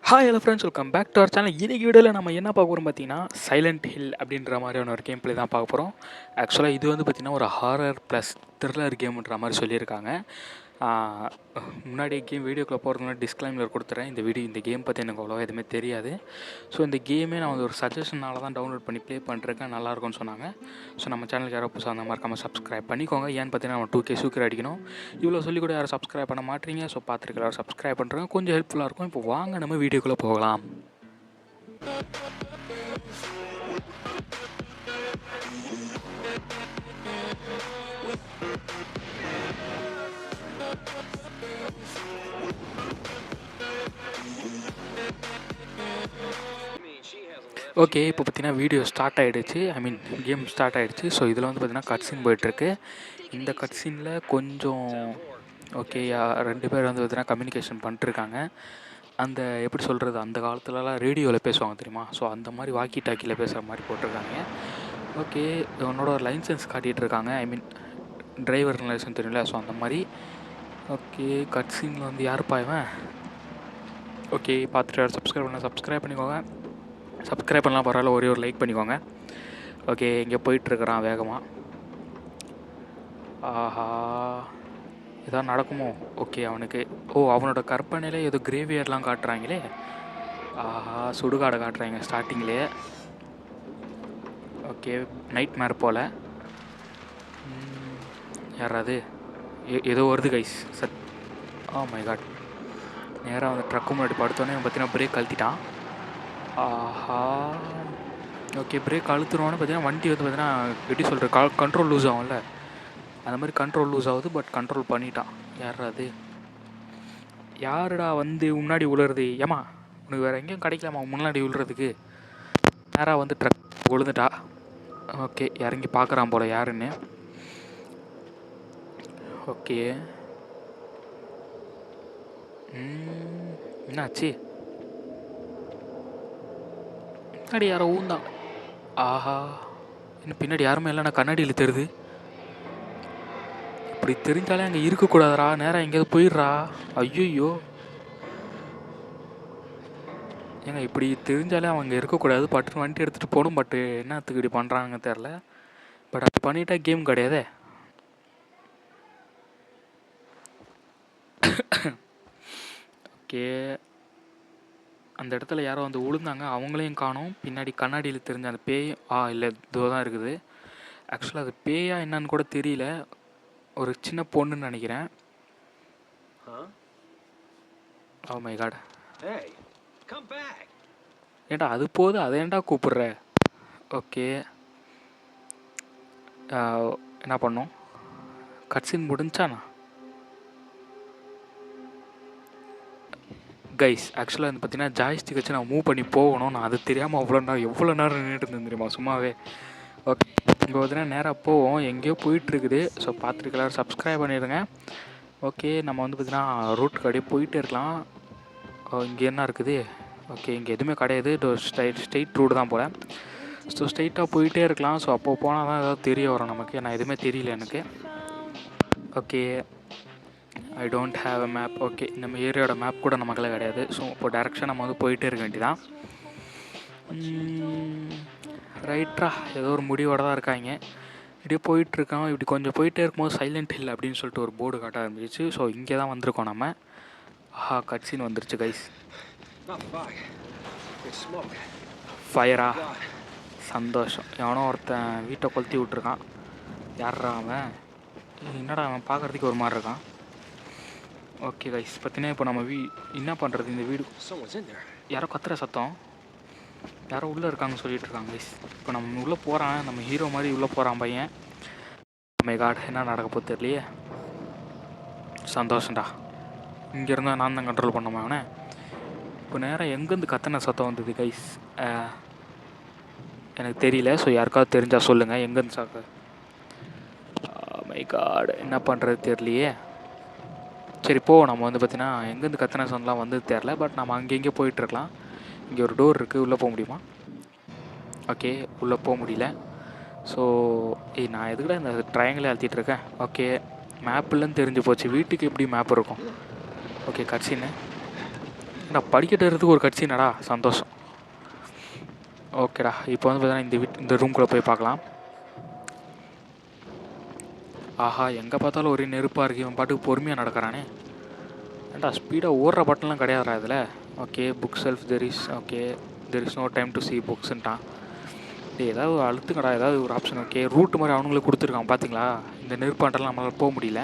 Hello friends, welcome back to our channel. இன்றைக்கி வீடியோவில் நம்ம என்ன பார்க்க போகிறோம் பார்த்தீங்கன்னா, சைலண்ட் ஹில் அப்படின்ற மாதிரியான ஒரு கேம் ப்ளே தான் பார்க்க போகிறோம். ஆக்சுவலாக இது வந்து பார்த்திங்கன்னா ஒரு ஹாரர் ப்ளஸ் த்ரில்லர் கேமுன்ற மாதிரி சொல்லியிருக்காங்க. முன்னாடி கேம் வீடியோக்குள்ளே போகிறதுக்கு முன்னாடி டிஸ்க்ளைமர் கொடுத்துறேன். இந்த கேம் பற்றி எனக்கு அவ்வளோவா எதுவுமே தெரியாது. ஸோ இந்த கேமே நான் வந்து ஒரு சஜஷனால் தான் டவுன்லோட் பண்ணி ப்ளே பண்ணுறேன். நல்லாயிருக்கும்னு சொன்னாங்க. ஸோ நம்ம சேனலுக்கு யாரோ புதுசாக அந்த மறக்காமல் சப்ஸ்கிரைப் பண்ணிக்கோங்க. ஏன்னு பார்த்தீங்கன்னா நம்ம 2K சூக்கர் அடிக்கணும். இவ்வளோ சொல்லி கூட யாரும் சப்ஸ்கிரைப் பண்ண மாட்டீங்க. ஸோ பார்த்துருக்க எல்லாரும் சப்ஸ்கிரைப் பண்ணுறேங்க, கொஞ்சம் ஹெல்ப்ஃபுல்லாக இருக்கும். இப்போ வாங்க நம்ம வீடியோக்குள்ளே போகலாம். ஓகே, இப்போ பார்த்தீங்கன்னா வீடியோ ஸ்டார்ட் ஆகிடுச்சு. கேம் ஸ்டார்ட் ஆகிடுச்சு. ஸோ இதில் வந்து பார்த்தீங்கன்னா கட்சீன் போயிட்டுருக்கு. இந்த கட்சீனில் கொஞ்சம் ஓகே, 2 பேர் வந்து பார்த்தீங்கன்னா கம்யூனிகேஷன் பண்ணிட்டுருக்காங்க. அந்த எப்படி சொல்கிறது, அந்த காலத்துலலாம் ரேடியோவில் பேசுவாங்க தெரியுமா? ஸோ அந்த மாதிரி வாக்கி டாக்கியில் பேசுகிற மாதிரி போட்டிருக்காங்க. ஓகே, உன்னோட ஒரு லைசன்ஸ் காட்டிகிட்ருக்காங்க. டிரைவர் லைசன்ஸ் தெரியும்ல, ஸோ அந்த மாதிரி. ஓகே, கட்சீனில் வந்து யாருப்பா இவன்? ஓகே, பார்த்துட்டு சப்ஸ்கிரைப் பண்ணிக்கோங்க. சப்ஸ்கிரைப் பண்ணலாம் பரவாயில்ல, ஒரே ஒரு லைக் பண்ணிக்கோங்க. ஓகே, இங்கே போயிட்டுருக்குறான் வேகமாக. ஆஹா, இதான் நடக்குமோ? ஓகே, அவனோட கற்பனையிலே ஏதோ கிரேவியர்லாம் காட்டுறாங்களே. ஆஹா, சுடுகாடை காட்டுறாங்க ஸ்டார்டிங்லேயே. ஓகே, நைட் மேர் போல். யாராவது ஏதோ வருது கைஸ். My God. நேராக வந்து ட்ரக்கு முன்னாடி படுத்தோன்னே பார்த்தீங்கன்னா பிரேக் கழட்டிட்டான். ஆஹா, ஓகே, பிரேக் அழுத்துருவான்னு பார்த்தீங்கன்னா வண்டி வந்து பார்த்தீங்கன்னா எப்படி சொல்கிற கண்ட்ரோல் லூஸ் ஆகும்ல, அந்த மாதிரி கண்ட்ரோல் லூஸ் ஆகுது. பட் கண்ட்ரோல் பண்ணிட்டான். யாருடா வந்து முன்னாடி விழுறது? ஏமா உனக்கு வேறு எங்கேயும் கிடைக்கலாமா முன்னாடி விழுறதுக்கு? நேராக வந்து ட்ரக் விழுந்துட்டா. ஓகே, இறங்கி பார்க்குறான் போல் யாருன்னு. ஓகே, என்னாச்சு? பின்னாடி யாரோ ஊந்தான். ஆஹா, இன்னும் பின்னாடி யாருமே இல்லைன்னா கண்ணாடியில் தெரியுது. இப்படி தெரிஞ்சாலே அங்கே இருக்கக்கூடாதுரா, நேராக எங்கேயாவது போயிடுறா. ஐயோ ஏங்க, இப்படி தெரிஞ்சாலே அவங்க இருக்கக்கூடாது. பட்டு வண்டி எடுத்துகிட்டு போகணும். பட்டு என்னத்துக்கு இப்படி பண்ணுறாங்க தெரில. பட் அப்படி பண்ணிட்டா கேம் கிடையாதே. ஓகே, அந்த இடத்துல யாரோ வந்து விழுந்தாங்க, அவங்களையும் காணோம். பின்னாடி கண்ணாடியில் தெரிஞ்ச அந்த பேய் இல்லை, இதுவாக தான் இருக்குது. ஆக்சுவலாக அது பேயா என்னன்னு கூட தெரியல. ஒரு சின்ன பொண்ணுன்னு நினைக்கிறேன். Oh my God. ஏன்டா அது போது, அதை ஏன்டா கூப்பிட்ற? ஓகே, என்ன பண்ணோம்? கட்சின் முடிஞ்சானா கைஸ்? ஆக்சுவலாக வந்து பார்த்தீங்கன்னா ஜாய்ஸ்டிக் வச்சு நான் மூவ் பண்ணி போகணும். நான் அது தெரியாமல் எவ்வளோ நேரம் நின்றுட்டு இருந்தேன் தெரியுமா சும்மாவே. ஓகே, இங்கே பார்த்தீங்கன்னா நேராக போவோம். எங்கேயோ போயிட்டுருக்குது. ஸோ பார்த்துருக்கலாம், சப்ஸ்கிரைப் பண்ணிடுங்க. ஓகே, நம்ம வந்து பார்த்தீங்கன்னா ரூட்டுக்கு அப்படியே போயிட்டே இருக்கலாம். இங்கே என்ன இருக்குது? ஓகே, இங்கே எதுவுமே கிடையாது. ஸ்ட்ரெயிட் ரூட் தான் போல். ஸோ ஸ்ட்ரெயிட்டாக போயிட்டே இருக்கலாம். ஸோ அப்போ போனால் தான் ஏதாவது தெரிய வரும் நமக்கு. நான் எதுவுமே தெரியல எனக்கு. Okay, I don't have a map. Okay, நம்ம ஏரியாவோட மேப் கூட நமக்குலாம் கிடையாது. ஸோ இப்போ டேரெக்ஷன் நம்ம வந்து போயிட்டே இருக்க வேண்டியதான். ரைட்ரா, ஏதோ ஒரு முடிவோட தான் இருக்காங்க. இப்படியே போயிட்டுருக்கோம். இப்படி கொஞ்சம் போயிட்டே இருக்கும்போது சைலண்ட் ஹில் அப்படின்னு சொல்லிட்டு ஒரு போர்டு காட்ட ஆரம்பிச்சிச்சு. ஸோ இங்கே தான் வந்திருக்கோம் நம்ம. ஆஹா, கட்சின் வந்துருச்சு கைஸ். ஃபயரா, சந்தோஷம். எவனோ ஒருத்தன் வீட்டை கொளுத்தி விட்ருக்கான். யாரா அவன்? என்னடா அவன் பார்க்குறதுக்கு ஒரு மாதிரி இருக்கான். ஓகே கைஸ், பார்த்தீங்கன்னா இப்போ நம்ம என்ன பண்ணுறது? இந்த வீடு யாரோ கத்துற சத்தம், யாரோ உள்ளே இருக்காங்கன்னு சொல்லிட்டு இருக்காங்க கைஸ். இப்போ நம்ம உள்ளே போகிறான், நம்ம ஹீரோ மாதிரி உள்ளே போகிறான் பையன். மை காட், என்ன நடக்க போகுது தெரியலையே. சந்தோஷம்டா. இங்கேருந்தா நான் தான் கண்ட்ரோல் பண்ணோமா அவனை. இப்போ நேராக எங்கேருந்து கத்தின சத்தம் வந்தது கைஸ்? எனக்கு தெரியல. ஸோ யாருக்காவது தெரிஞ்சால் சொல்லுங்கள் எங்கேருந்து சாக்க. மை காட், என்ன பண்ணுறது தெரியலையே. சரி போ, நம்ம வந்து பார்த்தீங்கன்னா எங்கேருந்து கத்தின சவுண்ட்லாம் வந்து தெரில. பட் நம்ம அங்கங்கே போயிட்டுருக்கலாம். இங்கே ஒரு டோர் இருக்குது, உள்ளே போக முடியுமா? ஓகே, உள்ளே போக முடியல. ஸோ நான் எதுக்கிட்ட இந்த ட்ரையாங்கிளே அழுத்திட்டுருக்கேன். ஓகே, மேப் இல்லைன்னு தெரிஞ்சு போச்சு. வீட்டுக்கு எப்படி மேப் இருக்கும்? ஓகே, கட்சின்னு நான் படிக்கட்டுறதுக்கு ஒரு கட்சினடா, சந்தோஷம். ஓகேடா, இப்போ வந்து பார்த்தீங்கன்னா இந்த ரூம்குள்ளே போய் பார்க்கலாம். ஆஹா, எங்கே பார்த்தாலும் ஒரே நெருப்பாக இருக்குது. இவன் பாட்டுக்கு பொறுமையாக நடக்கிறானே. ஏன்டா ஸ்பீடாக ஓடுற பட்டன்லாம் கிடையாதுடா இதில். Okay, book shelf there is no time to see புக்ஸ்ன்ட்டான். ஏதாவது அழுத்துங்கடா, ஏதாவது ஒரு ஆப்ஷன். ஓகே, ரூட் மாதிரி அவனுங்களே கொடுத்துருக்கான் பார்த்தீங்களா. இந்த நெருப்பாண்டெல்லாம் நம்மளால் போக முடியல.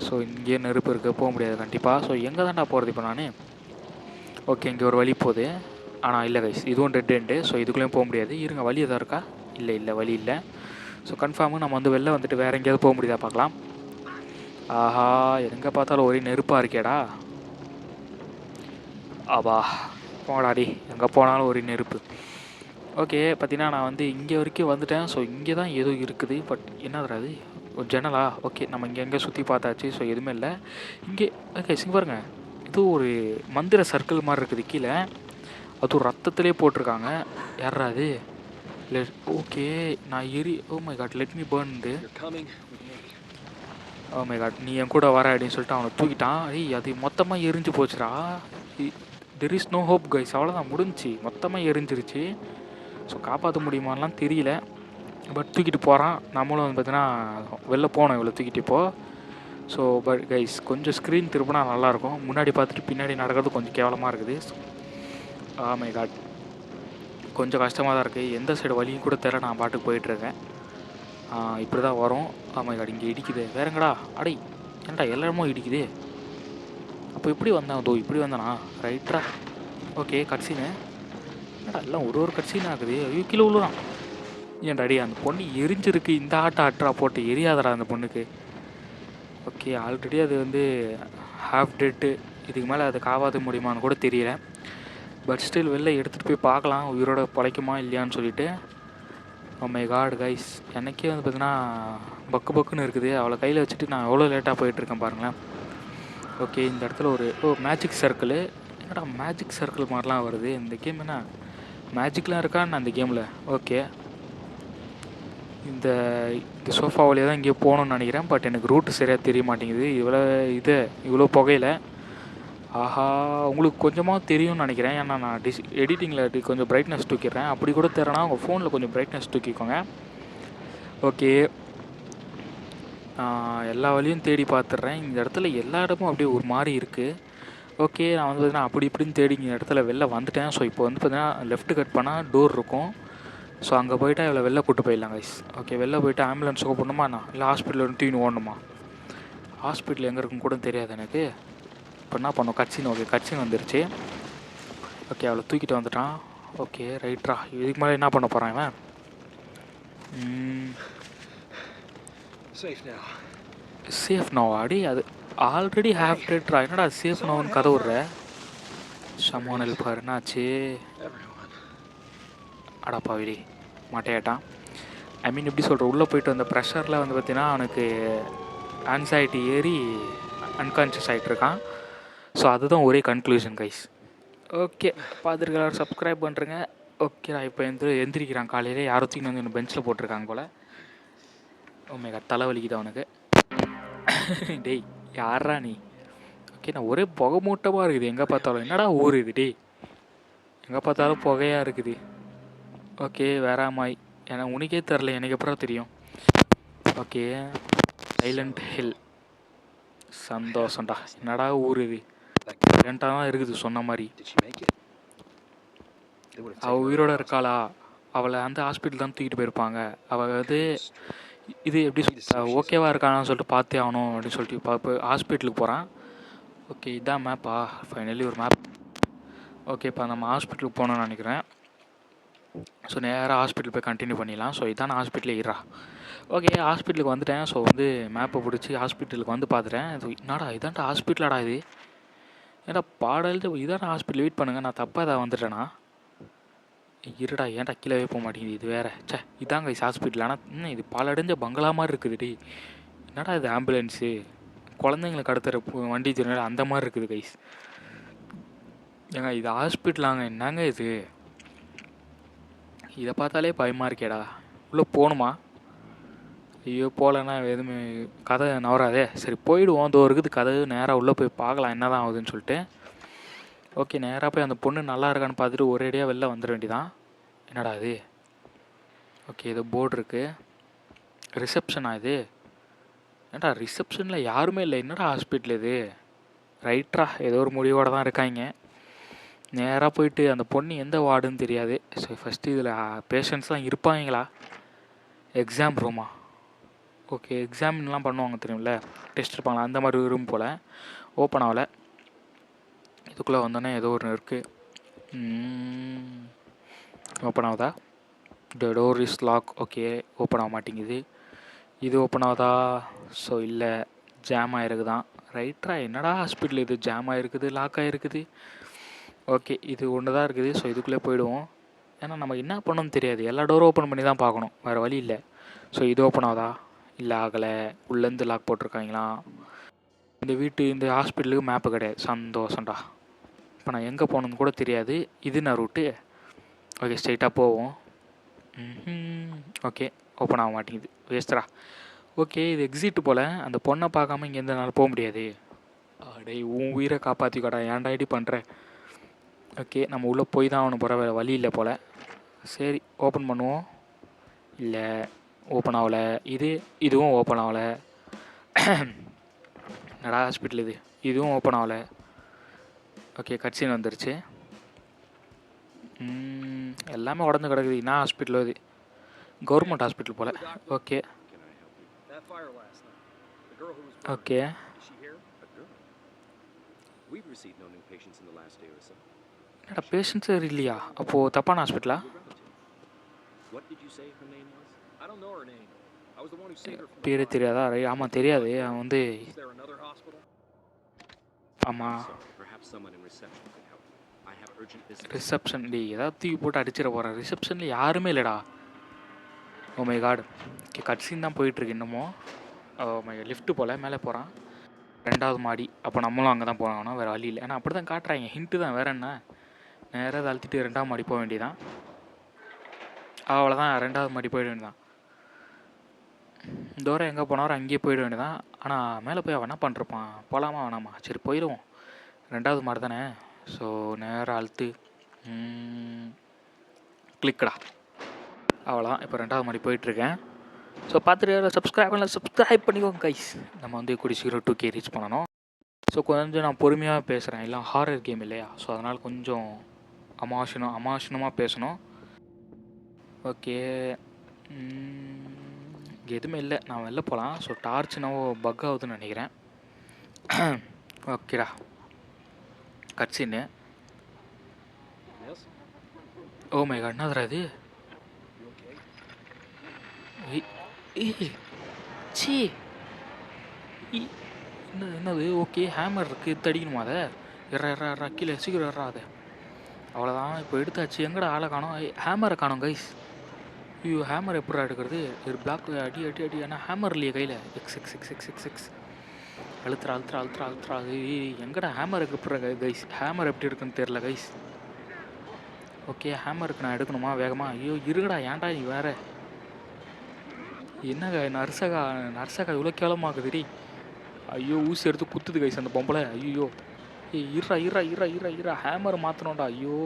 ஸோ இங்கேயே நெருப்பு இருக்குது, போக முடியாது கண்டிப்பாக. ஸோ எங்கே தான்டா போகிறது இப்போ நான்? ஓகே, இங்கே ஒரு வழி போகுது. ஆனால் இல்லை கைஸ், இதுவும் டெட் எண்டு. ஸோ இதுக்குள்ளேயும் போக முடியாது. இருங்க, வழி எதாவது இருக்கா? இல்லை வழி இல்லை. ஸோ கன்ஃபார்மு நம்ம வந்து வெளில வந்துட்டு வேறு எங்கேயாவது போக முடியுதா பார்க்கலாம். ஆஹா, எங்கே பார்த்தாலும் ஒரே நெருப்பாக இருக்கேடா. ஆபா, போடாடி, எங்கே போனாலும் ஒரு நெருப்பு. ஓகே, பார்த்தீங்கன்னா நான் வந்து இங்கே வரைக்கும் வந்துட்டேன். ஸோ இங்கே தான் ஏதோ இருக்குது. பட் என்னதுடா அது? ஒரு ஜன்னலா? ஓகே, நம்ம இங்கே எங்கே சுற்றி பார்த்தாச்சு. ஸோ எதுவுமே இல்லை இங்கே. ஓகே, சிங்க பாருங்க, இது ஒரு மந்திர சர்க்கிள் மாதிரி இருக்குது கீழே. அது ஒரு ரத்தத்திலே போட்டிருக்காங்க. யாரா அது? ஓகே, நான் oh my God, let me burnt. Oh my God, நீ என் கூட வர அப்படின்னு சொல்லிட்டு அவனை தூக்கிட்டான். அது மொத்தமாக எரிஞ்சு போச்சுடா. There is no hope guys, அவ்வளோதான், முடிஞ்சிச்சு, மொத்தமாக எரிஞ்சிருச்சு. ஸோ காப்பாற்ற முடியுமாலாம் தெரியல. பட் தூக்கிட்டு போகிறான். நம்மளும் வந்து பார்த்தீங்கன்னா வெளில போனோம் இவ்வளோ தூக்கிட்டு இப்போது. ஸோ பட் கைஸ், கொஞ்சம் ஸ்க்ரீன் திருப்பினா நல்லாயிருக்கும். முன்னாடி பார்த்துட்டு பின்னாடி நடக்கிறது கொஞ்சம் கேவலமாக இருக்குது. ஆ மை காட், கொஞ்சம் கஷ்டமாக தான் இருக்குது. எந்த சைடு வழியும் கூட தெரியல. நான் பாட்டுக்கு போயிட்டுருக்கேன். இப்படி தான் வரும். ஆ மை காட், இங்கே இடிக்குது வேறங்கடா. அடை, ஏன்டா எல்லாருமோ இடிக்குது. அப்போ எப்படி வந்தான்? தோ இப்படி வந்தானா? ரைட்ரா. ஓகே, கட்சின்னு என்னடா எல்லாம் ஒரு கட்சின்னு ஆகுது. ஐயோ, கீழே விழுறான். ஏன்டா அடி, அந்த பொண்ணு எரிஞ்சிருக்கு. இந்த ஆட்டா போட்டு எரியாதடா அந்த பொண்ணுக்கு. ஓகே, ஆல்ரெடி அது வந்து ஹாஃப் டெட்டு. இதுக்கு மேலே அதை காப்பாற்ற முடியுமான்னு கூட தெரியல. பட் ஸ்டில் வெளில எடுத்துகிட்டு போய் பார்க்கலாம் உயிரோட பிழைக்குமா இல்லையான்னு சொல்லிட்டு. ஓ மை காட் கைஸ், எனக்கே வந்து பார்த்தீங்கன்னா பக்குன்னு இருக்குது. அவளை கையில் வச்சுட்டு நான் எவ்வளோ லேட்டாக போயிட்டுருக்கேன் பாருங்களேன். ஓகே, இந்த இடத்துல ஒரு மேஜிக் சர்க்கிள். என்னடா மேஜிக் சர்க்கிள் மாதிரிலாம் வருது இந்த கேம்? என்ன மேஜிக்லாம் இருக்கான்னு அந்த கேமில்? ஓகே, இந்த சோஃபா வழியாக தான் இங்கே போகணுன்னு நினைக்கிறேன். பட் எனக்கு ரூட்டு சரியாக தெரிய மாட்டேங்குது. இவ்வளோ புகையில். ஆஹா, உங்களுக்கு கொஞ்சமாக தெரியும்னு நினைக்கிறேன். ஏன்னா நான் எடிட்டிங்கில் கொஞ்சம் பிரைட்னஸ் தூக்கிடுறேன். அப்படி கூட தெரியனா உங்கள் ஃபோனில் கொஞ்சம் பிரைட்னஸ் தூக்கிக்கோங்க. ஓகே, எல்லா வழியும் தேடி பார்த்துட்றேன். இந்த இடத்துல எல்லா இடமும் அப்படியே ஒரு மாதிரி இருக்குது. ஓகே, நான் வந்து பார்த்தீங்கன்னா அப்படி இப்படின்னு தேடி இந்த இடத்துல வெளில வந்துட்டேன். ஸோ இப்போ வந்து பார்த்தீங்கன்னா லெஃப்ட் கட் பண்ணால் டோர் இருக்கும். ஸோ அங்கே போய்ட்டா இவ்வளோ வெளில கூட்டு போயிடலாம் கைஸ். ஓகே, வெளில போய்ட்டு ஆம்புலன்ஸ் கூப்பிடணுமா நான், இல்லை ஹாஸ்பிட்டலில் வந்து தூக்கின்னு ஓடணுமா? ஹாஸ்பிட்டல் எங்கே இருக்குன்னு கூட தெரியாது எனக்கு. இப்போ என்ன பண்ணோம்? கட்சின்னு. ஓகே, கட்சின்னு வந்துருச்சு. ஓகே, அவளை தூக்கிட்டு வந்துட்டான். ஓகே, ரைட்ரா. இதுக்கு மேலே என்ன பண்ண போகிறான் இவன்? சேஃப் நோ ஆடி, அது ஆல்ரெடி ஹேவ் டெட்ரா. என்னடா சேஃப் நோன்னு கதை விட்ற? சமோனல் பாரு என்னாச்சு. அடாப்பாவிடி, மாட்டையாட்டான். ஐ மீன் எப்படி சொல்கிற, உள்ளே போயிட்டு வந்த ப்ரெஷரில் வந்து பார்த்தீங்கன்னா அவனுக்கு ஆன்சைட்டி ஏறி அன்கான்ஷியஸ் ஆகிட்டுருக்கான். ஸோ அதுதான் ஒரே கன்க்ளூஷன் கைஸ். ஓகே, பார்த்துருக்க சப்ஸ்கிரைப் பண்ணுறேங்க. ஓகே, நான் இப்போ எந்திரிக்கிறான் காலையிலே. யாரோ தூக்கி வந்து பெஞ்சில் போட்டிருக்காங்க போல். ஓமேகா, தலைவலிக்குது அவனுக்கு. டேய், யாரா நீ? ஓகே, நான் ஒரே புகை மூட்டமாக இருக்குது எங்கே பார்த்தாலும். என்னடா ஊர் இது? டேய், எங்கே பார்த்தாலும் புகையாக இருக்குது. ஓகே, வேற மாய். ஏன்னா உனக்கே தெரில, எனக்கு எப்பறம் தெரியும். Okay, Silent Hill. சந்தோஷம்டா. என்னடா ஊர் இது? சைலண்டாக தான் இருக்குது சொன்ன மாதிரி. அவள் உயிரோடு இருக்காளா? அவளை அந்த ஹாஸ்பிட்டல் தான் தூக்கிட்டு போயிருப்பாங்க. அவள் வந்து இது எப்படி ஓகேவா இருக்கானான்னு சொல்லிட்டு பார்த்தே ஆகணும் அப்படின்னு சொல்லிட்டு இப்போ ஹாஸ்பிட்டலுக்கு போகிறான். ஓகே, இதான் மேப்பா? ஃபைனலி ஒரு மேப். ஓகே, இப்போ நம்ம ஹாஸ்பிட்டலுக்கு போகணுன்னு நினைக்கிறேன். ஸோ நேராக ஹாஸ்பிட்டல் போய் கண்டினியூ பண்ணிடலாம். ஸோ இதான் ஹாஸ்பிட்டலே இருறா. ஓகே, ஹாஸ்பிட்டலுக்கு வந்துட்டேன். ஸோ வந்து மேப்பை பிடிச்சி ஹாஸ்பிட்டலுக்கு வந்து பார்த்துட்டேன். இது என்னடா, இதான்டா ஹாஸ்பிட்டலாடா இது? ஏன்டா பாடல் இதான ஹாஸ்பிட்டல்? வெயிட் பண்ணுங்கள், நான் தப்பாக ஏதாவது வந்துட்டேனா? இருடா, ஏன்டா கீழே போக மாட்டேங்குது? இது வேறு. சே, இதாங்க கைஸ் ஹாஸ்பிட்டல். ஆனால் இது பாலடைஞ்ச பங்களா மாதிரி இருக்குது. டி, என்னடா இது ஆம்புலன்ஸு? குழந்தைங்களை கடத்துகிற வண்டி தெரியும் அந்த மாதிரி இருக்குது கைஸ். ஏங்க இது ஹாஸ்பிட்டலாங்க? என்னங்க இது? இதை பார்த்தாலே பயமாக இருக்கேடா. உள்ளே போகணுமா? ஐயோ, போகலன்னா எதுவுமே கதை நவராதே. சரி, போயிடுவோம். தோ இருக்குது கதை. நேராக உள்ளே போய் பார்க்கலாம் என்ன தான் ஆகுதுன்னு சொல்லிட்டு. ஓகே, நேராக போய் அந்த பொண்ணு நல்லா இருக்கான்னு பார்த்துட்டு ஒரேடியாக வெளில வந்துட வேண்டியதான். என்னடா இது? ஓகே, இது போர்டு இருக்குது. ரிசப்ஷனா இது? ஏன்டா ரிசப்ஷனில் யாருமே இல்லை, என்னடா ஹாஸ்பிட்டல் இது? ரைட்ரா, ஏதோ ஒரு முடிவோடு தான் இருக்காங்க. நேராக போயிட்டு அந்த பொண்ணு எந்த வார்டுன்னு தெரியாது. ஸோ ஃபஸ்ட்டு இதில் பேஷண்ட்ஸ்லாம் இருப்பாங்களா? எக்ஸாம் ரூமா? ஓகே, எக்ஸாமின்லாம் பண்ணுவாங்க தெரியும்ல, டெஸ்ட் இருப்பாங்களா, அந்த மாதிரி ரூம் போல். ஓப்பன் ஆகலை. இதுக்குள்ளே வந்தோடனே ஏதோ ஒன்று இருக்குது. ஓப்பன் ஆகுதா? The door is lock. Okay, open ஆக மாட்டேங்குது. இது ஓப்பன் ஆகுதா? ஸோ இல்லை, ஜாம் ஆகிருக்குதான். ரைட்ரா, என்னடா ஹாஸ்பிட்டல் இது ஜாம் ஆகிருக்குது, லாக் ஆகிருக்குது. ஓகே, இது ஒன்று தான் இருக்குது. ஸோ இதுக்குள்ளே போயிடுவோம். ஏன்னா நம்ம என்ன பண்ணணும்னு தெரியாது, எல்லா டோரும் ஓப்பன் பண்ணி தான் பார்க்கணும், வேறு வழி இல்லை. ஸோ இது ஓப்பன் ஆகுதா? இல்லை, ஆகலை. உள்ளேருந்து லாக் போட்டிருக்காங்களா? இந்த ஹாஸ்பிட்டலுக்கு மேப்பு கிடையாது. சந்தோஷம்டா. இப்போ நான் எங்கே போகணுன்னு கூட தெரியாது. இது நான் ரூட்டு. ஓகே, ஸ்ட்ரைட்டாக போவோம். ஓகே, ஓப்பன் ஆக மாட்டேங்குது, வேஸ்டரா. ஓகே, இது எக்ஸிட்டு போல். அந்த பொண்ணை பார்க்காம இங்கே எந்தனால போக முடியாது. அடே, உன் உயிரை காப்பாற்றிக்கடா, ஏன்டா ஐடி பண்ணுற? ஓகே, நம்ம உள்ளே போய் தான் அவனு போகிற, வேறு வழி இல்லை போல். சரி, ஓப்பன் பண்ணுவோம். இல்லை, ஓப்பன் ஆகலை. இதுவும் ஓப்பன் ஆகலை. என்னடா ஹாஸ்பிட்டல் இது? இதுவும் ஓப்பன் ஆகலை. ஓகே, கட்சின்னு வந்துருச்சு. எல்லாமே உடஞ்சு கிடக்குது. என்ன ஹாஸ்பிட்டலோ இது? கவர்மெண்ட் ஹாஸ்பிட்டல் போல். Okay okay. என்னடா பேஷண்ட்ஸே இல்லையா? அப்போது தப்பான ஹாஸ்பிட்டலா? பேரே தெரியாதா? ஆமாம், தெரியாது. அவன் வந்து ஆமாம் ரிசப்ஷன். டி ஏதாவது தூக்கி போட்டு அடிச்சிட போகிறேன். ரிசப்ஷனில் யாருமே இல்லைடா. ஓ மை காட். ஓகே, கட்சின்னு தான் போயிட்டுருக்கு இன்னமும். ஓ மை காட், லிஃப்ட்டு போல், மேலே போகிறான். 2வது மாடி. அப்போ நம்மளும் அங்கே தான் போகணும், வேறு வழி இல்லை. ஏன்னா அப்படி தான் காட்டுறாங்க, ஹிண்ட்டு தான், வேறு என்ன. நேராக அழுத்திட்டு 2வது மாடி போக வேண்டியதான். அவ்வளோதான், 2வது மாடி போயிட வேண்டியதான். தூரம் எங்கே போனாரோ அங்கேயே போயிட வேண்டியதான். ஆனால் மேலே போய் அவன் என்ன பண்ணிருப்பான்? போகலாமா வேணாமா? சரி, போயிடுவோம். 2வது மாடி தானே. ஸோ நேராக அழுத்து கிளிக்கடா. அவ்வளோதான், இப்போ 2வது மாடி போயிட்டுருக்கேன். ஸோ பார்த்துட்டு சப்ஸ்கிரைப் பண்ணிக்கோங்க கைஸ். நம்ம வந்து கூடி சீக்கிரம் 2K ரீச் பண்ணணும். ஸோ கொஞ்சம் நான் பொறுமையாக பேசுகிறேன், இல்லை ஹாரர் கேம் இல்லையா? ஸோ அதனால் கொஞ்சம் அமானுஷமாக பேசணும். ஓகே, இங்கே எதுவுமே இல்லை, நான் வெளில போகலாம். ஸோ டார்ச்னாவோ பக் ஆகுதுன்னு நினைக்கிறேன். ஓகேடா, கட்சின்னு. ஓ மை காட், என்னதுடா இது? சி, என்னது? ஓகே, ஹேமர் இருக்குது, எடுத்து அடிக்கணுமா அதை? எறா கீழே சீக்கிரம் எறா அதை. அவ்வளோதான், இப்போ எடுத்தாச்சு. எங்கடா ஆளை காணோம்? ஹேமரை காணோம் கைஸ். ஐயோ, ஹேமர் எப்படா எடுக்கிறது? ஒரு பிளாக் அடி அடி அடி. ஆனால் ஹேமர் இல்லையே கையில். எக்ஸ் அழுத்துறா. எங்கடா ஹேமருக்கு எப்படி கைஸ்? ஹேமர் எப்படி இருக்குன்னு தெரில கைஸ். ஓகே, ஹேமருக்கு நான் எடுக்கணுமா வேகமாக? ஐயோ இருங்கடா, ஏன்டா நீ வேறு? என்னங்க நர்சகா இவ்வளோ கேவலமாக்குதுடி. ஐயோ, ஊசி எடுத்து குத்துது கைஸ் அந்த பொம்பளை. ஐயோ, இரா ஹேமர் மாற்றணும்டா. ஐயோ,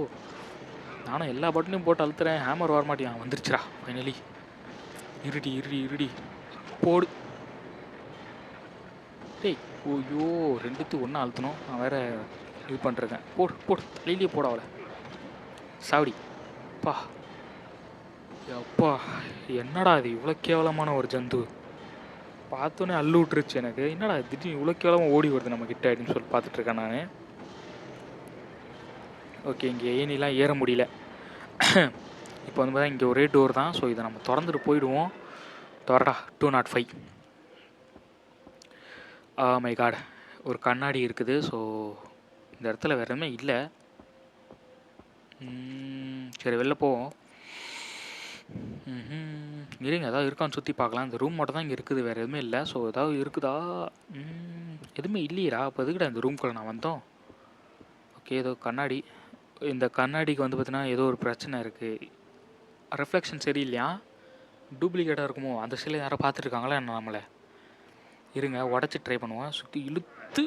நானும் எல்லா பட்டனையும் போட்டு அழுத்துறேன், ஹேமர் வரமாட்டியான். வந்துருச்சுடா ஃபைனலி. இருடி போடு. டேய், ஐயோ, 2த்துக்கு ஒன்றா அழுத்தணும். நான் வேறு இது பண்ணிருக்கேன். போடு தலையிலேயே போட அவளை. சாவடி அப்பா. என்னடா இது இவ்வளோ கேவலமான ஒரு ஜந்து? பார்த்தோன்னே அள்ளு விட்டுருச்சு எனக்கு. என்னடா திடீர்னு இவ்வளோ கேவலமாக ஓடி வருது நம்ம கிட்ட அப்படின்னு சொல்லி பார்த்துட்ருக்கேன் நான். ஓகே, இங்கே ஏனிலாம் ஏற முடியல. இப்போ வந்து பார்த்தா இங்கே ஒரே டோர் தான். ஸோ இதை நம்ம திறந்துட்டு போயிடுவோம். திறடா. 205. மை காட், ஒரு கண்ணாடி இருக்குது. ஸோ இந்த இடத்துல வேறு எதுவுமே இல்லை. சரி, வெளில போவோம். இருங்க, ஏதாவது இருக்கான்னு சுற்றி பார்க்கலாம். இந்த ரூம் மட்டும் தான் இங்கே இருக்குது, வேறு எதுவுமே இல்லை. ஸோ ஏதாவது இருக்குதா? எதுவுமே இல்லையரா? அப்போ எதுக்குடா இந்த ரூம்குள்ளே நான் வந்தோம்? ஓகே, ஏதோ கண்ணாடி. இந்த கண்ணாடிக்கு வந்து பார்த்தீங்கன்னா ஏதோ ஒரு பிரச்சனை இருக்குது. ரிஃப்ளெக்ஷன் சரியில்லையா? டூப்ளிகேட்டாக இருக்குமோ? அந்த சிலை யாரை பார்த்துருக்காங்களா என்ன நம்மளை? இருங்க, உடச்சி ட்ரை பண்ணுவோம். சுற்றி இழுத்து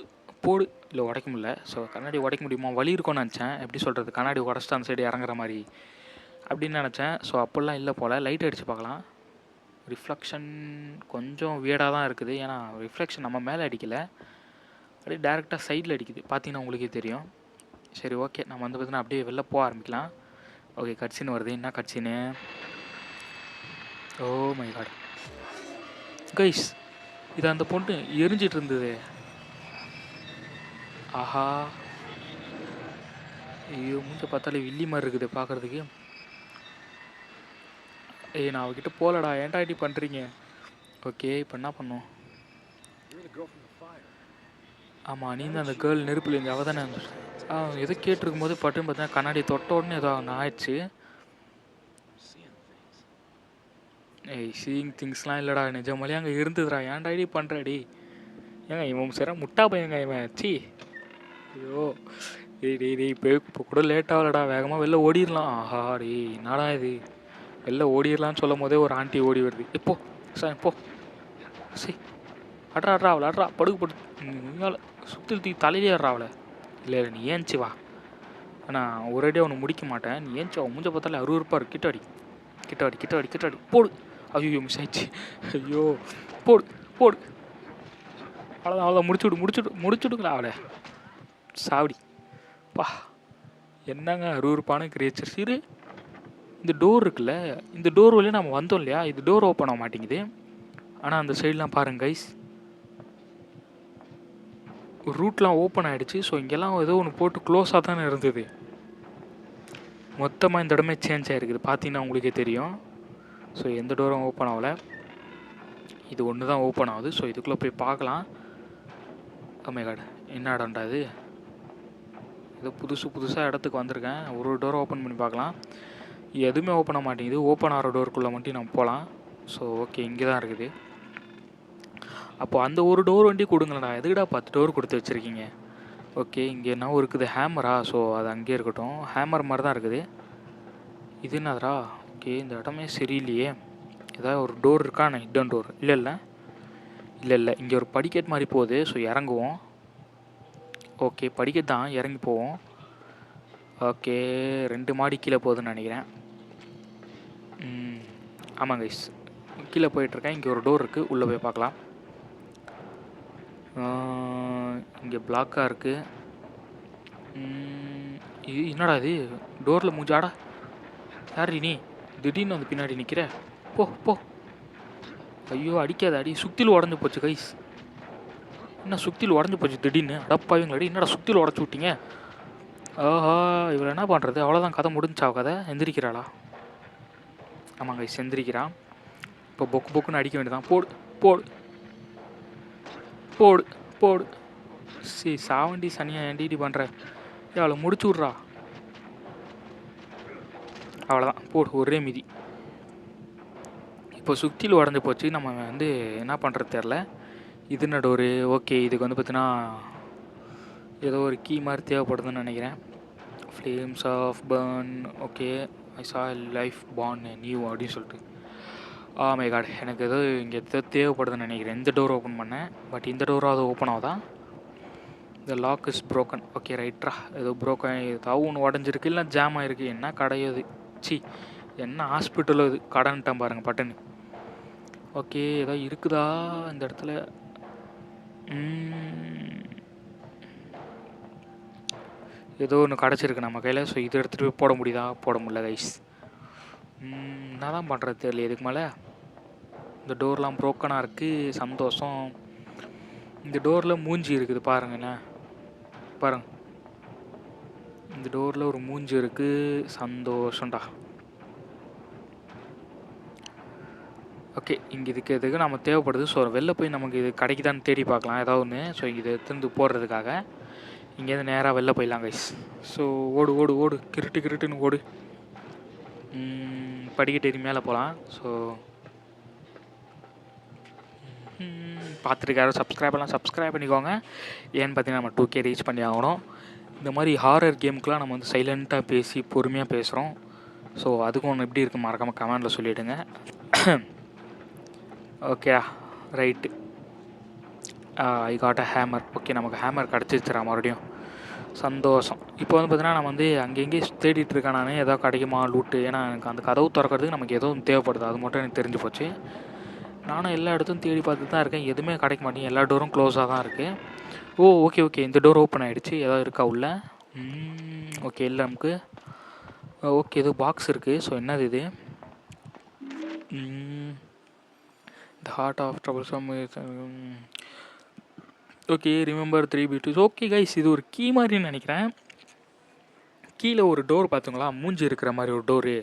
போடு. இல்லை உடைக்க முடியல. ஸோ கண்ணாடி உடைக்க முடியுமா, வழி இருக்கும்னு நினச்சேன். எப்படி சொல்கிறது, கண்ணாடி உடச்சிட்டு அந்த சைடு இறங்குற மாதிரி அப்படின்னு நினச்சேன். ஸோ அப்படிலாம் இல்லை போல். லைட் அடித்து பார்க்கலாம். ரிஃப்ளெக்ஷன் கொஞ்சம் வியர்டாக தான் இருக்குது. ஏன்னா ரிஃப்ளெக்ஷன் நம்ம மேலே அடிக்கலை, அப்படியே டேரெக்டாக சைடில் அடிக்குது. பார்த்தீங்கன்னா உங்களுக்கே தெரியும். சரி ஓகே, நம்ம வந்து பார்த்தீங்கன்னா அப்படியே வெளில போக ஆரம்பிக்கலாம். ஓகே, கட்சின்னு வருது. என்ன கட்சின்னு? ஓ மை காட் கைஸ், இது அந்த பொண்ணு எரிஞ்சிட்டு இருந்தது. ஆஹா, ஐயோ மூஞ்ச பார்த்தாலே வில்லி மாதிரி இருக்குது பார்க்குறதுக்கு. ஏய் நான் அவகிட்ட போகலடா, ஏன்டா இப்படி பண்ணுறீங்க? ஓகே, இப்போ என்ன பண்ணோம்? ஆமாம், நீ தான் அந்த கேர்ள் நெருப்புலேருந்து அவள் தானே. ஏதோ கேட்டிருக்கும் போது பட்டுன்னு பார்த்தீங்கன்னா கண்ணாடி தொட்ட உடனே ஏதோ ஒன்று ஆயிடுச்சு. ஏய் சீயிங் திங்ஸ்லாம் இல்லைடா, நிஜமாலே அங்கே இருந்துதுடா. ஏன்டா இப்படி பண்ணுறடி? ஏங்க இவன் சரி முட்டா பையங்க இவன். சி ஐயோ, டேய் இப்போ கூட லேட் ஆகலடா, வேகமாக வெளில ஓடிடலாம். ஆஹா டேய், என்னடா இது, வெளில ஓடிடலான்னு சொல்லும் போதே ஒரு ஆண்டி ஓடி வருது. இப்போ சார் போ, சரி அட்ரா அவளை அட்ரா, படு சுற்றி தூக்கி தலையிலே ஆடுறா அவளை. இல்லை நீ ஏஞ்சி வா, ஆனால் ஒரேடியாக ஒன்று முடிக்க மாட்டேன். நீ ஏஞ்சி வா, மூஞ்ச பார்த்தாலே அருவருப்பாக இருக்கு. கிட்ட அடி போடு. ஐயோ மிஸ் ஆயிடுச்சு. ஐயோ போடு. அவ்வளோதான் முடிச்சுடுங்களா அவளை. சாவடி பா, என்னங்க அருவருப்பான கிரியேச்சர்ஸ் இது. இந்த டோர் இருக்குல்ல, இந்த டோர் வழியாக நம்ம வந்தோம் இல்லையா, இது டோர் ஓப்பன் ஆக மாட்டேங்குது. ஆனால் அந்த சைட்லாம் பாருங்க கைஸ், ரூட்லாம் ஓப்பன் ஆகிடுச்சு. ஸோ இங்கெல்லாம் ஏதோ ஒன்று போட்டு க்ளோஸாக தானே இருந்தது. மொத்தமாக இந்த இடமே சேஞ்ச் ஆகிருக்குது, பார்த்தீங்கன்னா உங்களுக்கே தெரியும். ஸோ எந்த டோரும் ஓப்பன் ஆகலை, இது ஒன்று தான் ஓப்பன் ஆகுது. ஸோ இதுக்குள்ளே போய் பார்க்கலாம். மை காட், என்ன இடம்டா இது? ஏதோ புதுசாக இடத்துக்கு வந்திருக்கேன். ஒரு டோரை ஓப்பன் பண்ணி பார்க்கலாம். எதுவுமே ஓப்பன் ஆக மாட்டேங்குது. ஓப்பன் ஆகிற டோருக்குள்ளே மட்டும் நம்ம போகலாம். ஸோ ஓகே, இங்கே தான் இருக்குது. அப்போது அந்த ஒரு டோர் வண்டி கொடுங்களேடா, எதுக்குடா 10 டோர் கொடுத்து வச்சுருக்கீங்க? ஓகே, இங்கே என்ன இருக்குது, ஹேமரா? ஸோ அது அங்கேயே இருக்கட்டும், ஹேமர் மாதிரி தான் இருக்குது. இது என்னதுரா? ஓகே, இந்த இடமே சரியில்லையே. ஏதாவது ஒரு டோர் இருக்கா? நான் ஹிடன் டோர் இல்லை, இங்கே ஒரு படிக்கட் மாதிரி போகுது. ஸோ இறங்குவோம். ஓகே, படிக்கட் தான், இறங்கி போவோம். ஓகே, 2 மாடி கீழே போகுதுன்னு நினைக்கிறேன். ஆமாம் கைஸ், கீழே போயிட்டுருக்கேன். இங்கே ஒரு டோர் இருக்குது, உள்ளே போய் பார்க்கலாம். இங்கே பிளாக்காக இருக்குது. இது என்னடா இது, டோரில் மூஞ்சாடா யார் நீ? திடீர்னு வந்து பின்னாடி நிற்கிற, போ. ஐயோ அடிக்காத அடி, சுத்தியில் உடஞ்சி போச்சு கைஸ். என்ன சுத்தியில் உடஞ்சி போச்சு திடீர்னு? அடப்பாவீங்களா, என்னடா சுத்தியில் உடச்சி விட்டீங்க? ஆஹா, இவள் என்ன பண்ணுறது? அவ்வளோதான், கதை முடிஞ்சா கதை. எந்திரிக்கிறாளா? ஆமாம் கைஸ், எந்திரிக்கிறான். இப்போ பொக்குன்னு அடிக்க வேண்டியதான். போடு. சரி சாவண்டி சனியா, ஏன்டி பண்ணுற? அவளை முடிச்சு விட்றா. அவ்வளோதான், போடு, ஒரே மிதி. இப்போ சுத்தியில் உடஞ்சி போச்சு. நம்ம வந்து என்ன பண்ணுறது தெரில. இது என்ன டோரு? ஓகே, இதுக்கு வந்து பார்த்தீங்கன்னா ஏதோ ஒரு கீ மாதிரி தேவைப்படுதுன்னு நினைக்கிறேன். Flames of burn. Okay, I saw life born new அப்படின்னு சொல்லிட்டு. மை காட், எனக்கு ஏதோ இங்கே ஏதோ தேவைப்படுதுன்னு நினைக்கிறேன். இந்த டோர் ஓப்பன் பண்ணேன், பட் இந்த டோராவது ஓப்பன் ஆகுதா? இந்த லாக் இஸ் ப்ரோக்கன். ஓகே ரைட்ரா, ஏதோ ப்ரோக்கன், ஏதாவது ஒன்று உடஞ்சிருக்கு, இல்லை ஜாம் ஆகிருக்கு. என்ன கடையாது, என்ன ஹாஸ்பிட்டலோ இது, கடைன்ட்டான் பாருங்கள் பட்டனு. ஓகே, ஏதோ இருக்குதா இந்த இடத்துல? ஏதோ ஒன்று கிடச்சிருக்கு நம்ம கையில். ஸோ இது எடுத்துகிட்டு போட முடியுதா? போட முடியல கைஸ். என்ன தான் பண்ணுறது தெரியல. இதுக்கு மேலே இந்த டோர்லாம் ப்ரோக்கனாக இருக்குது. சந்தோஷம். இந்த டோரில் மூஞ்சி இருக்குது பாருங்கண்ணே, பாருங்கள், இந்த டோரில் ஒரு மூஞ்சி இருக்குது. சந்தோஷம்டா. ஓகே, இங்கே இதுக்கு நம்ம தேவைப்படுது. ஸோ வெளில போய் நமக்கு இது கிடைக்குதான்னு தேடி பார்க்கலாம் ஏதாவது ஒன்று. ஸோ இது எடுத்துருந்து போடுறதுக்காக இங்கேருந்து நேராக வெளில போயிடலாம் கைஸ். ஸோ ஓடு, கிருட்டுன்னு ஓடு. படிக்கட்டு மேலே போகலாம். ஸோ பார்த்துருக்காரு, சப்ஸ்கிரைப் பண்ணிக்கோங்க. ஏன்னு பார்த்தீங்கன்னா நம்ம 2K ரீச் பண்ணி ஆகணும். இந்த மாதிரி ஹாரர் கேமுக்கெலாம் நம்ம வந்து சைலண்ட்டாக பேசி பொறுமையாக பேசுகிறோம். ஸோ அதுக்கும் ஒன்று எப்படி இருக்குது மறக்காமல் கமெண்டில் சொல்லிவிடுங்க. Okay right. I got a hammer. Okay, நமக்கு ஹேமர் கிடச்சிருச்சுரா மறுபடியும். சந்தோஷம். இப்போ வந்து பார்த்தீங்கன்னா நம்ம வந்து அங்கங்கே தேடிட்டு இருக்கேன் நான், ஏதாவது கிடைக்குமா லூட்டு. ஏன்னா எனக்கு அந்த கதவு திறக்கிறதுக்கு நமக்கு ஏதோ ஒன்று தேவைப்படுது, அது மட்டும் எனக்கு தெரிஞ்சு போச்சு. நானும் எல்லா இடத்தும் தேடி பார்த்து தான் இருக்கேன், எதுவுமே கிடைக்க மாட்டேங்குது, எல்லா டோரும் க்ளோஸாக தான் இருக்குது. ஓ ஓகே ஓகே, இந்த டோர் ஓப்பன் ஆகிடுச்சு. ஏதாவது இருக்கா உள்ள? ஓகே, இல்லை நமக்கு. ஓகே, ஏதோ பாக்ஸ் இருக்குது. ஸோ என்னது இது? The heart of trouble some. Okay, remember 3 beauties. Okay guys, இது ஒரு கீ மாதிரின்னு நினைக்கிறேன். கீழே ஒரு டோர் பார்த்துங்களா, மூஞ்சி இருக்கிற மாதிரி ஒரு டோரு.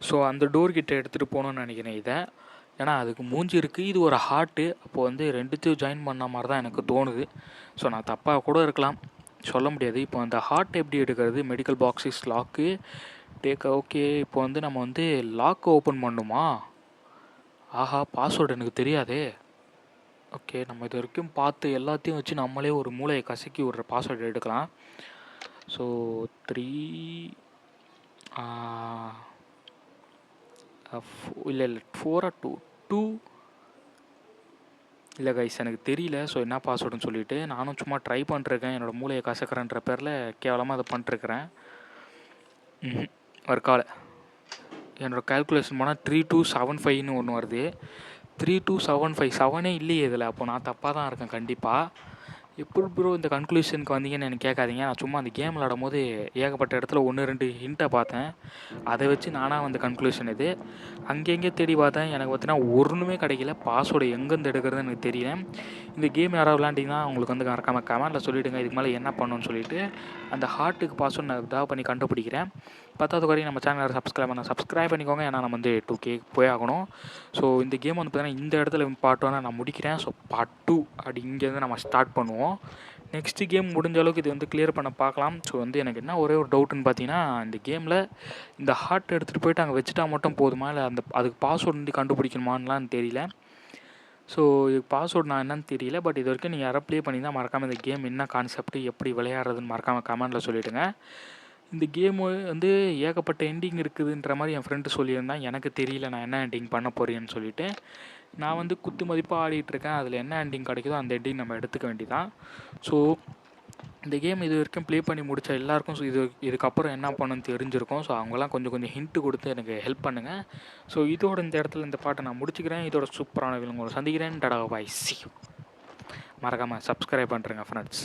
ஸோ அந்த டோர்கிட்ட எடுத்துகிட்டு போகணுன்னு நினைக்கிறேன் இதை. ஏன்னா அதுக்கு மூஞ்சி இருக்குது, இது ஒரு ஹார்ட்டு. அப்போது வந்து ரெண்டுத்தையும் ஜாயின் பண்ண மாதிரி தான் எனக்கு தோணுது. ஸோ நான் தப்பாக கூட இருக்கலாம், சொல்ல முடியாது. இப்போ அந்த ஹார்ட் எப்படி எடுக்கிறது? Medical boxes lock take. Okay, இப்போ வந்து நம்ம வந்து லாக்கு ஓப்பன் பண்ணுமா? ஆஹா, பாஸ்வேர்டு எனக்கு தெரியாதே. ஓகே, நம்ம இது வரைக்கும் பார்த்து எல்லாத்தையும் வச்சு நம்மளே ஒரு மூளையை கசக்கி விட்ற பாஸ்வேர்டு எடுக்கலாம். ஸோ 3 இல்லை 4 2 இல்லை கைஸ், எனக்கு தெரியல. ஸோ என்ன பாஸ்வேர்டுன்னு சொல்லிவிட்டு நானும் சும்மா ட்ரை பண்ணிருக்கேன், என்னோடய மூளையை கசக்கிறேன்ற பேரில் கேவலமாக அதை பண்ணிட்டுருக்கிறேன். ஒர்க்கால் என்னோடய கால்குலேஷன் போனால் 3275 ஒன்று வருது. 3275 7 இல்லையே இதில். அப்போ நான் தப்பாக தான் இருக்கேன் கண்டிப்பாக. எப்படி ப்ரோ இந்த கன்க்ளூஷனுக்கு வந்தீங்கன்னு எனக்கு கேட்காதீங்க. நான் சும்மா அந்த கேம் விளாடும் போது ஏகப்பட்ட இடத்துல 1-2 ஹிண்ட்டை பார்த்தேன், அதை வச்சு நானாக வந்த கன்க்ளூஷன் இது. அங்கெங்கே தேடி பார்த்தேன், எனக்கு பார்த்தீங்கன்னா ஒன்றுமே கிடைக்கல. பாஸ்வேர்டு எங்கேருந்து எடுக்கிறதுன்னு எனக்கு தெரியல. இந்த கேம் யாராவது விளாண்டிங்கன்னா உங்களுக்கு வந்து மறக்காமல் கமெண்ட்டில் சொல்லிவிடுங்க இதுக்கு மேலே என்ன பண்ணணும்னு சொல்லிவிட்டு. அந்த ஹார்ட்டுக்கு பாஸ்வேர்டு நான் இதாக பண்ணி கண்டுபிடிக்கிறேன். 10வது வரையும் நம்ம சேனலை சப்ஸ்கிரைப் பண்ணிக்கோங்க, ஏன்னா நம்ம வந்து 2K போய் ஆகணும். ஸோ இந்த கேம் வந்து பார்த்தீங்கன்னா இந்த இடத்துல பார்ட் 1 நான் முடிக்கிறேன். ஸோ பார்ட் 2 அப்படி இங்கேருந்து நம்ம ஸ்டார்ட் பண்ணுவோம். நெக்ஸ்ட்டு கேம் முடிஞ்ச அளவுக்கு இது வந்து கிளியர் பண்ண பார்க்கலாம். ஸோ வந்து எனக்கு என்ன ஒரே ஒரு டவுட்டுன்னு பார்த்தீங்கன்னா, இந்த கேமில் இந்த ஹார்ட் எடுத்துகிட்டு போய்ட்டு அங்கே வச்சுட்டா மட்டும் போதுமா, இல்லை அதுக்கு பாஸ்வேர்டு வந்து கண்டுபிடிக்கணுமான்லாம் தெரியல. ஸோ இதுக்கு பாஸ்வேர்டு நான் என்னன்னு தெரியல. பட் இது வரைக்கும் நீங்கள் யாராவது ப்ளே பண்ணியிருந்தால் மறக்காமல் இந்த கேம் என்ன கான்செப்ட், எப்படி விளையாடுறதுன்னு மறக்காமல் கமெண்ட்டில் சொல்லிவிடுங்க. இந்த கேமு வந்து ஏகப்பட்ட எண்டிங் இருக்குதுன்ற மாதிரி என் ஃப்ரெண்டு சொல்லியிருந்தான். எனக்கு தெரியல நான் என்ன எண்டிங் பண்ண போகிறேன்னு சொல்லிவிட்டு நான் வந்து குத்து மதிப்பாக ஆடிட்டுருக்கேன். அதில் என்ன எண்டிங் கிடைக்குதோ அந்த எண்டிங் நம்ம எடுத்துக்க வேண்டியதான். ஸோ இந்த கேம் இது வரைக்கும் ப்ளே பண்ணி முடித்த எல்லாருக்கும் இதுக்கப்புறம் என்ன பண்ணணும்னு தெரிஞ்சிருக்கும். ஸோ அவங்களாம் கொஞ்சம் ஹிண்ட்டு கொடுத்து எனக்கு ஹெல்ப் பண்ணுங்கள். ஸோ இதோட இந்த இடத்துல இந்த பாட்டை நான் முடிச்சுக்கிறேன். இதோட சூப்பரான உங்களை சந்திக்கிறேன். டடா பாய், சி யூ. மறக்காமல் சப்ஸ்கிரைப் பண்ணுறேங்க ஃப்ரெண்ட்ஸ்.